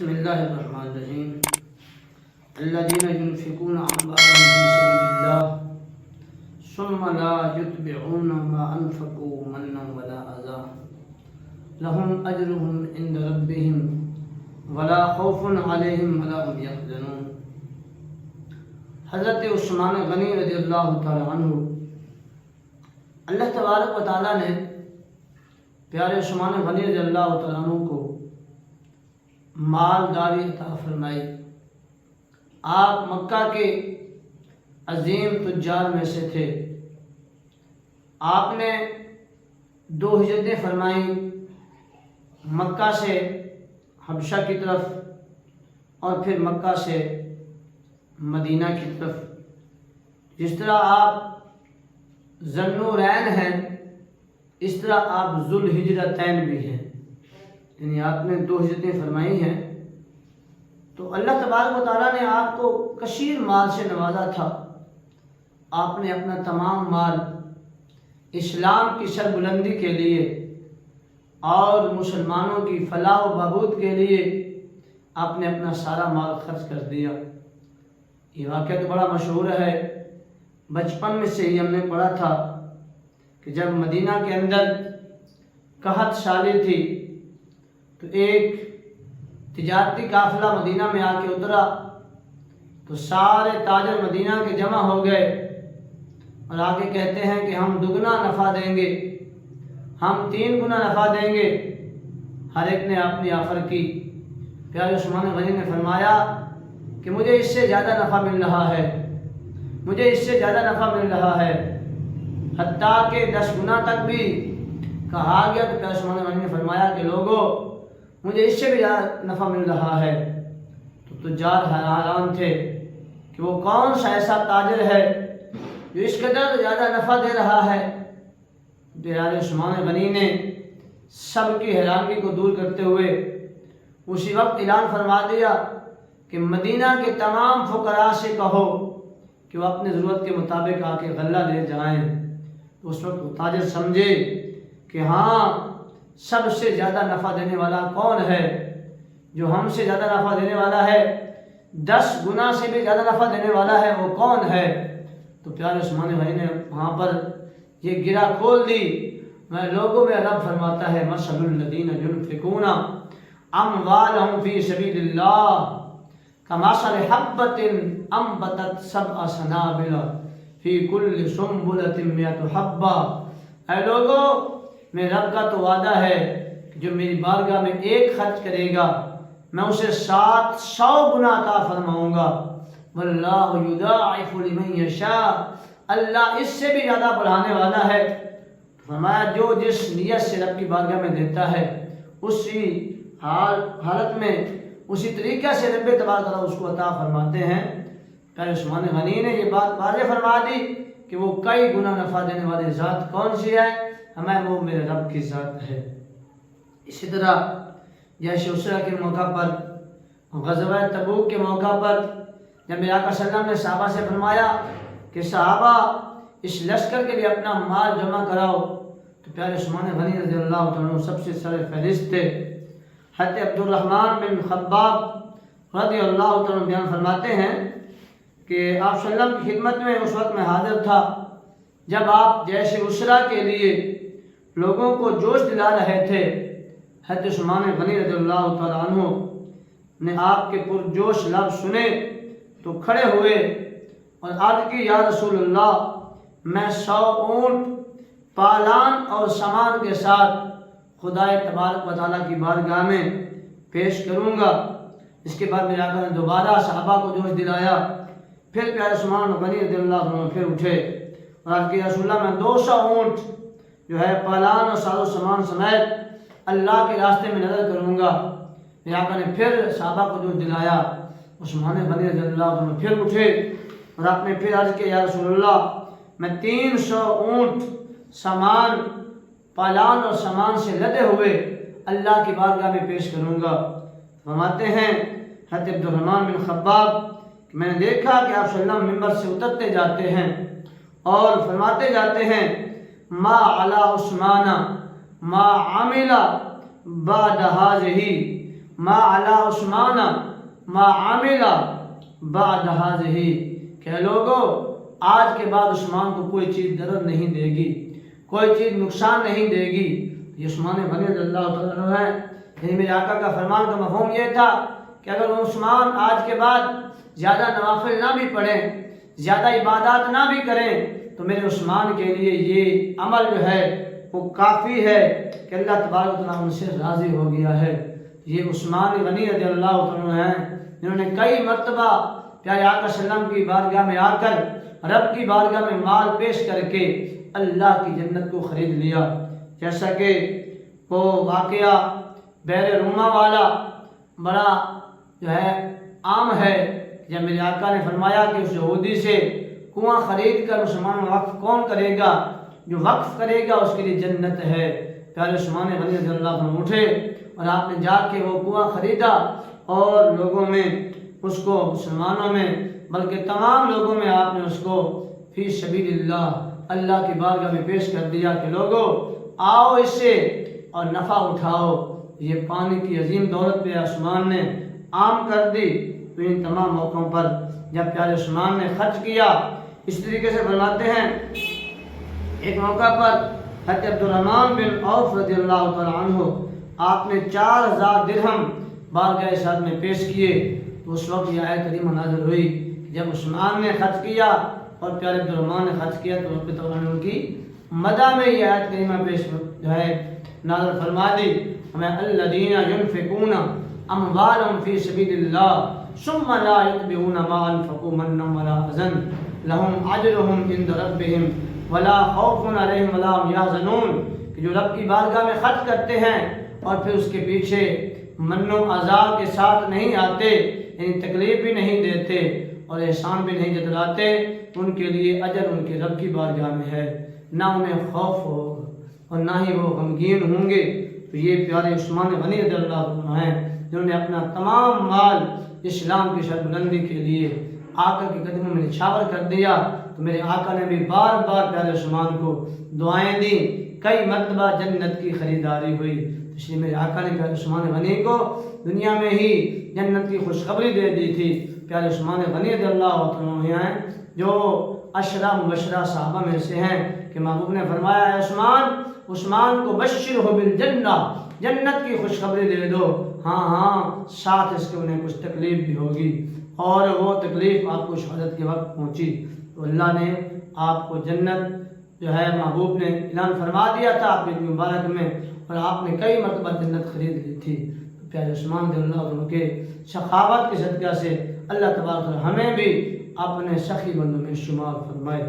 بسم الله الرحمن الرحيم الذين ينفقون أموالهم في سبيل الله ثم لا يتبعون ما أنفقوا منا ولا أذى لهم أجرهم عند ربهم ولا خوف عليهم ولا هم يحزنون۔ حضرت عثمان غنی رضی اللہ تعالی عنہ، اللہ تبارک و تعالیٰ نے پیارے عثمان غنی رضی اللہ تعالی عنہ کو مالداری عطا فرمائی۔ آپ مکہ کے عظیم تجار میں سے تھے۔ آپ نے 2 ہجرتیں فرمائیں، مکہ سے حبشہ کی طرف اور پھر مکہ سے مدینہ کی طرف۔ جس طرح آپ ذوالنورین ہیں، اس طرح آپ ذوالہجرتین بھی ہیں، یعنی آپ نے 2 ہجرتیں فرمائی ہیں۔ تو اللہ تبارک و تعالیٰ نے آپ کو کثیر مال سے نوازا تھا۔ آپ نے اپنا تمام مال اسلام کی سربلندی کے لیے اور مسلمانوں کی فلاح و بہبود کے لیے آپ نے اپنا سارا مال خرچ کر دیا۔ یہ واقعہ تو بڑا مشہور ہے، بچپن میں سے ہی ہم نے پڑھا تھا کہ جب مدینہ کے اندر قحط سالی تھی تو ایک تجارتی قافلہ مدینہ میں آ کے اترا، تو سارے تاجر مدینہ کے جمع ہو گئے اور آگے کہتے ہیں کہ ہم 2 گنا نفع دیں گے، ہم 3 گنا نفع دیں گے۔ ہر ایک نے اپنی آفر کی۔ پیارے عثمان غنی نے فرمایا کہ مجھے اس سے زیادہ نفع مل رہا ہے، مجھے اس سے زیادہ نفع مل رہا ہے، حتیٰ کہ 10 گنا تک بھی کہا گیا۔ تو پیارے عثمان غنی نے فرمایا کہ لوگوں، مجھے اس سے بھی زیادہ نفع مل رہا ہے۔ تو تجار حیران تھے کہ وہ کون سا ایسا تاجر ہے جو اس قدر زیادہ نفع دے رہا ہے۔ پیارے عثمان غنی نے سب کی حیرانی کو دور کرتے ہوئے اسی وقت اعلان فرما دیا کہ مدینہ کے تمام فقراء سے کہو کہ وہ اپنی ضرورت کے مطابق آ کے غلہ لے جائیں۔ تو اس وقت وہ تاجر سمجھے کہ ہاں، سب سے زیادہ نفع دینے والا کون ہے؟ جو ہم سے زیادہ نفع دینے والا ہے، 10 گنا سے بھی زیادہ نفع دینے والا ہے، وہ کون ہے؟ تو پیارے عثمان غنی نے وہاں پر یہ گرہ کھول دی۔ میں لوگوں میں رب فرماتا ہے مثل الذین ينفقون اموالهم فی سبیل اللہ کمثل حبۃ انبتت 7 سنابل فی کل سنبلۃ 100 حبۃ۔ اے لوگوں، میرے رب کا تو وعدہ ہے کہ جو میری بارگاہ میں 1 خرچ کرے گا، میں اسے 700 گنا عطا فرماؤں گا۔ واللہ یضاعف لمن یشاء، اللہ اس سے بھی زیادہ بڑھانے والا ہے۔ فرمایا جو جس نیت سے رب کی بارگاہ میں دیتا ہے، اسی حالت میں اسی طریقے سے رب تبارک تعالیٰ اس کو عطا فرماتے ہیں۔ پیارے عثمان غنی نے یہ بات واضح فرما دی کہ وہ کئی گنا نفع دینے والی ذات کون سی ہے؟ ہمیں وہ میرے رب کی ذات ہے۔ اسی طرح جیسے عسرہ کے موقع پر، غزوہ تبوک کے موقع پر، جب میرے آقا صلی اللہ علیہ وسلم نے صحابہ سے فرمایا کہ صحابہ اس لشکر کے لیے اپنا مال جمع کراؤ، تو پیارے عثمان غنی رضی اللہ عنہ سب سے سر فہرست تھے۔ حضرت عبدالرحمن بن خباب رضی اللہ عنہ بیان فرماتے ہیں کہ آپ صلی اللہ علیہ وسلم کی خدمت میں اس وقت میں حاضر تھا جب آپ جیسے عسرہ کے لیے لوگوں کو جوش دلا رہے تھے۔ حضرت عثمان غنی رضی اللہ تعالیٰ عنہ نے آپ کے پرجوش لفظ سنے تو کھڑے ہوئے اور عرض کی، یا رسول اللہ، میں 100 اونٹ پالان اور سامان کے ساتھ خدا تبارک و تعالیٰ کی بارگاہ میں پیش کروں گا۔ اس کے بعد میرے آقا نے دوبارہ صحابہ کو جوش دلایا۔ پھر پیارے عثمان غنی رضی اللہ عنہ پھر اٹھے اور عرض کی، یا رسول اللہ، میں 200 اونٹ جو ہے پالان اور ساز و سامان سمیت اللہ کے راستے میں نظر کروں گا۔ میرے آقا نے پھر صحابہ کو جوش دلایا۔ عثمان غنی رضی اللہ عنہ پھر اٹھے اور آپ نے پھر عرض کیا، یا رسول اللہ، میں 300 اونٹ سامان پالان اور سامان سے لدے ہوئے اللہ کی بارگاہ میں پیش کروں گا۔ فرماتے ہیں حضرت عبدالرحمن بن خباب کہ میں نے دیکھا کہ آپ صلی اللہ علیہ وسلم ممبر سے اترتے جاتے ہیں اور فرماتے جاتے ہیں، ما علی عثمان ما عمل بعد هذه ما علی عثمان ما عامل بعد هذه، کہ لوگوں آج کے بعد عثمان کو کوئی چیز ضرر نہیں دے گی، کوئی چیز نقصان نہیں دے گی۔ یہ عثمان غنی رضی اللہ تعالیٰ عنہ ہے۔ یعنی میرے آقا کا فرمان کا مفہوم یہ تھا کہ اگر عثمان آج کے بعد زیادہ نوافل نہ بھی پڑھیں، زیادہ عبادات نہ بھی کریں، تو میرے عثمان کے لیے یہ عمل جو ہے وہ کافی ہے کہ اللہ تبارک و تعالیٰ ان سے راضی ہو گیا ہے۔ یہ عثمان غنی رضی اللہ عنہ ہیں جنہوں نے کئی مرتبہ پیارے آقا صلی اللہ علیہ وسلم کی بارگاہ میں آ کر رب کی بارگاہ میں مال پیش کر کے اللہ کی جنت کو خرید لیا۔ جیسا کہ وہ واقعہ بیر روما والا بڑا جو ہے عام ہے، جب میرے آقا نے فرمایا کہ اس یہودی سے کنواں خرید کر مسلمان وقف کون کرے گا، جو وقف کرے گا اس کے لیے جنت ہے۔ پیارے عثمان غنی رضی اللہ عنہ اٹھے اور آپ نے جا کے وہ کنواں خریدا اور لوگوں میں اس کو، مسلمانوں میں بلکہ تمام لوگوں میں آپ نے اس کو فی سبیل اللہ کی بارگاہ میں پیش کر دیا کہ لوگوں آؤ اس سے اور نفع اٹھاؤ۔ یہ پانی کی عظیم دولت پہ عثمان نے عام کر دی۔ تو ان تمام موقعوں پر جب پیارے عثمان نے خرچ کیا، اس طریقے سے فرماتے ہیں ایک موقع پر حضرت عبدالرحمن بن عوف رضی اللہ تعالیٰ عنہ آپ نے 4000 درہم بارگاہ صاحب میں پیش کیے۔ تو اس وقت یہ آیت کریمہ نازل ہوئی کہ جب عثمان نے خرچ کیا اور پیارے عبدالرحمن نے خرچ کیا تو رب تعالیٰ نے ان کی مدح میں یہ آیت کریمہ پیش جو ہے نازل فرما دی، ہمیں الذین ينفقون اموالهم فی سبیل اللہ ثم لا يتبعون ما انفقوا منا ولا اذى لهم اجرهم عند ربهم ولا خوف علیہم ولا هم يحزنون، کہ جو رب کی بارگاہ میں خرچ کرتے ہیں اور پھر اس کے پیچھے من و عذاب کے ساتھ نہیں آتے، یعنی تکلیف بھی نہیں دیتے اور احسان بھی نہیں جتلاتے، ان کے لیے اجر ان کے رب کی بارگاہ میں ہے، نہ انہیں خوف ہوگا اور نہ ہی وہ غمگین ہوں گے۔ تو یہ پیارے عثمان غنی رضی اللہ عنہ ہیں جنہوں نے اپنا تمام مال اسلام کی سربلندی کے لیے آقا کے قدموں میں نچھاور کر دیا۔ تو میرے آقا نے بھی بار بار پیارے عثمان کو دعائیں دیں، کئی مرتبہ جنت کی خریداری ہوئی۔ اس لیے میرے آقا نے پیارے عثمان غنی کو دنیا میں ہی جنت کی خوشخبری دے دی تھی۔ پیارے عثمان غنی رضی اللہ عنہ ہیں جو عشرہ مبشرہ صحابہ میں سے ہیں کہ محبوب نے فرمایا ہے عثمان کو بشرہ بالجنہ، جنت کی خوشخبری دے دو، ہاں ساتھ اس کے انہیں کچھ تکلیف بھی ہوگی، اور وہ تکلیف آپ کو شہادت کے وقت پہنچی۔ تو اللہ نے آپ کو جنت جو ہے محبوب نے اعلان فرما دیا تھا آپ کی مبارک میں، اور آپ نے کئی مرتبہ جنت خرید لی تھی۔ تو پیارے عثمان رضی اللہ عنہ کے سخاوت کے صدقہ سے اللہ تبارک و تعالی ہمیں بھی اپنے سخی بندوں میں شمار فرمائے۔